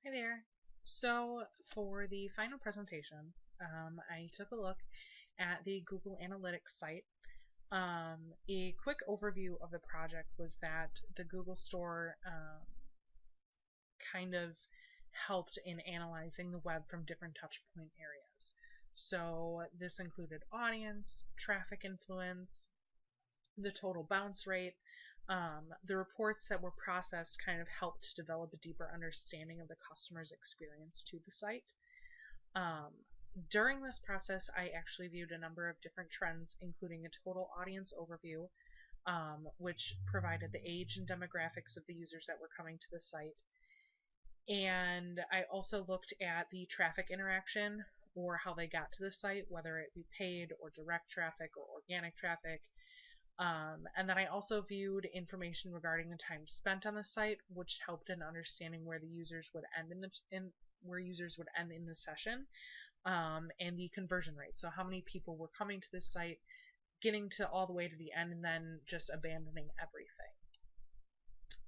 Hi there. So for the final presentation, I took a look at the Google Analytics site. A quick overview of the project was that the Google Store kind of helped in analyzing the web from different touchpoint areas. So this included audience, traffic influence, the total bounce rate. The reports that were processed kind of helped develop a deeper understanding of the customer's experience to the site. Um, During this process, I actually viewed a number of different trends, including a total audience overview, which provided the age and demographics of the users that were coming to the site. And I also looked at the traffic interaction or how they got to the site, whether it be paid or direct traffic or organic traffic. And then I also viewed information regarding the time spent on the site, which helped in understanding where the users would end where users would end in the session, and the conversion rate. So how many people were coming to this site, getting to all the way to the end, and then just abandoning everything.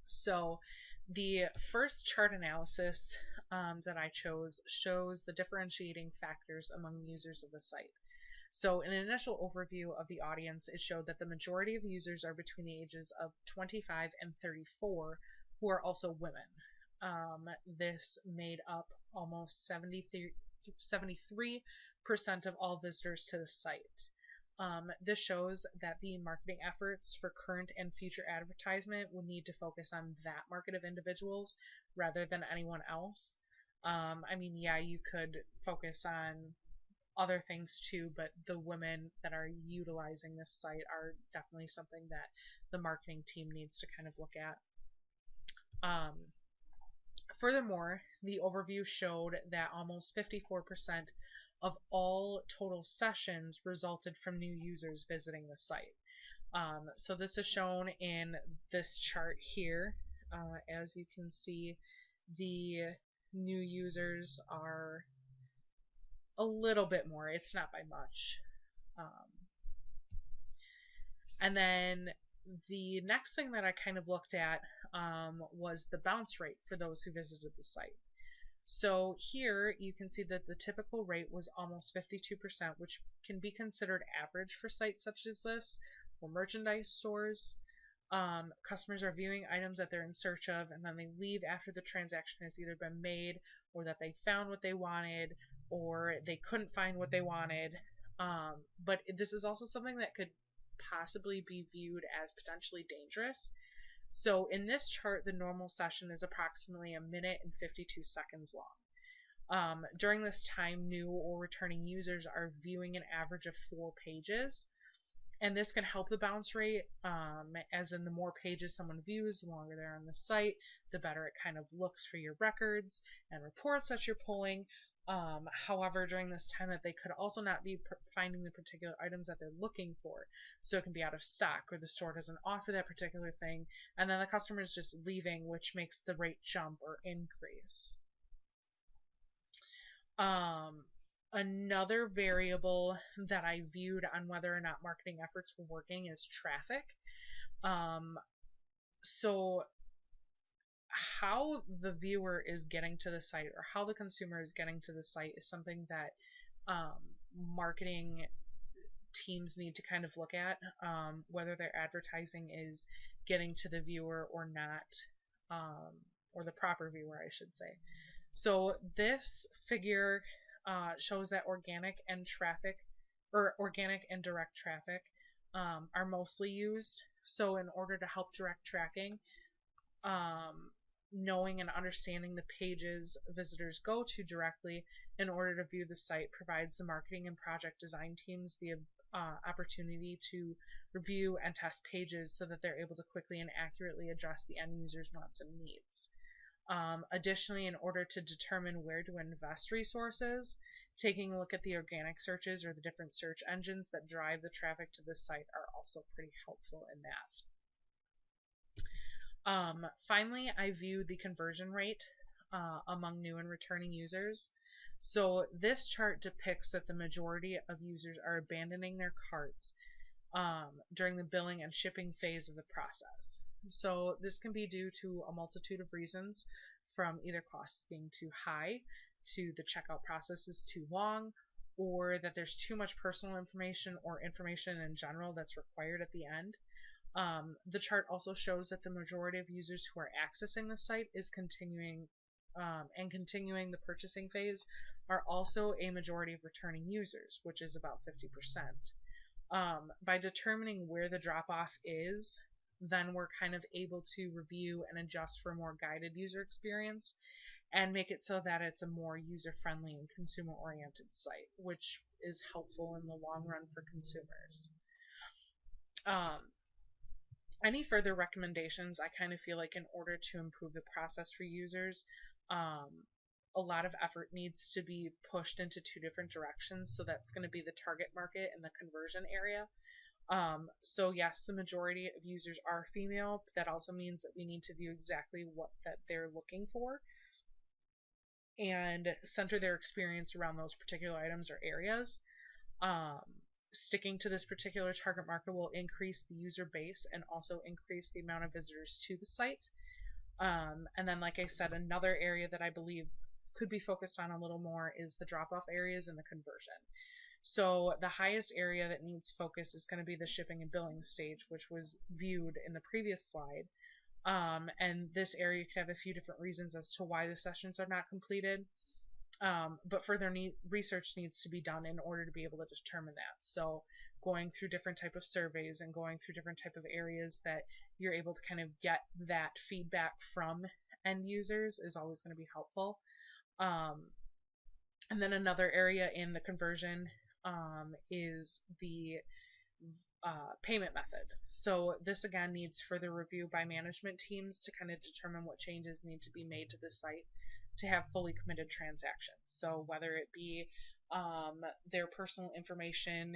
So the first chart analysis that I chose shows the differentiating factors among users of the site. So in an initial overview of the audience, it showed that the majority of users are between the ages of 25 and 34, who are also women. This made up almost 73% of all visitors to the site. This shows that the marketing efforts for current and future advertisement would need to focus on that market of individuals rather than anyone else. Yeah, you could focus on other things too, but the women that are utilizing this site are definitely something that the marketing team needs to kind of look at. Furthermore, the overview showed that almost 54% of all total sessions resulted from new users visiting the site. So this is shown in this chart here. As you can see, the new users are a little bit more. It's not by much. Um, and then the next thing that I kind of looked at was the bounce rate for those who visited the site. So here you can see that the typical rate was almost 52%, which can be considered average for sites such as this or merchandise stores. Customers are viewing items that they're in search of, and then they leave after the transaction has either been made, or that they found what they wanted, or they couldn't find what they wanted. But this is also something that could possibly be viewed as potentially dangerous. So in this chart, the normal session is approximately a minute and 52 seconds long. During this time, new or returning users are viewing an average of 4 pages, and this can help the bounce rate, as in the more pages someone views, the longer they're on the site, the better it kind of looks for your records and reports that you're pulling. However, during this time that they could also not be finding the particular items that they're looking for. So it can be out of stock, or the store doesn't offer that particular thing, and then the customer is just leaving, which makes the rate jump or increase. Another variable that I viewed on whether or not marketing efforts were working is traffic. Um, so how the viewer is getting to the site, or how the consumer is getting to the site, is something that um, marketing teams need to kind of look at, whether their advertising is getting to the viewer or not, or the proper viewer, I should say. So this figure shows that organic and direct traffic are mostly used. So in order to help direct tracking, um, knowing and understanding the pages visitors go to directly in order to view the site provides the marketing and project design teams the opportunity to review and test pages so that they're able to quickly and accurately address the end user's wants and needs. Additionally, in order to determine where to invest resources, taking a look at the organic searches or the different search engines that drive the traffic to the site are also pretty helpful in that. Finally, I view the conversion rate among new and returning users. So this chart depicts that the majority of users are abandoning their carts during the billing and shipping phase of the process. So this can be due to a multitude of reasons, from either costs being too high, to the checkout process is too long, or that there's too much personal information or information in general that's required at the end. The chart also shows that the majority of users who are accessing the site is continuing the purchasing phase are also a majority of returning users, which is about 50%. By determining where the drop off is, then we're kind of able to review and adjust for a more guided user experience and make it so that it's a more user friendly and consumer oriented site, which is helpful in the long run for consumers. Any further recommendations, I kind of feel like in order to improve the process for users, a lot of effort needs to be pushed into two different directions. So that's going to be the target market and the conversion area. So yes, the majority of users are female, but that also means that we need to view exactly what that they're looking for and center their experience around those particular items or areas. Um, Sticking to this particular target market will increase the user base and also increase the amount of visitors to the site. And then, like I said, another area that I believe could be focused on a little more is the drop-off areas and the conversion. So the highest area that needs focus is going to be the shipping and billing stage, which was viewed in the previous slide. And this area could have a few different reasons as to why the sessions are not completed. But further research needs to be done in order to be able to determine that. So going through different type of surveys and going through different type of areas that you're able to kind of get that feedback from end users is always going to be helpful. And then another area in the conversion is the payment method. So this again needs further review by management teams to kind of determine what changes need to be made to the site to have fully committed transactions. So whether it be their personal information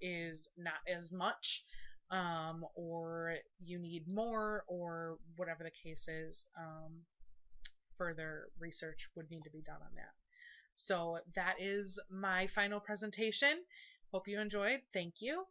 is not as much, or you need more, or whatever the case is, further research would need to be done on that. So that is my final presentation. Hope you enjoyed. Thank you.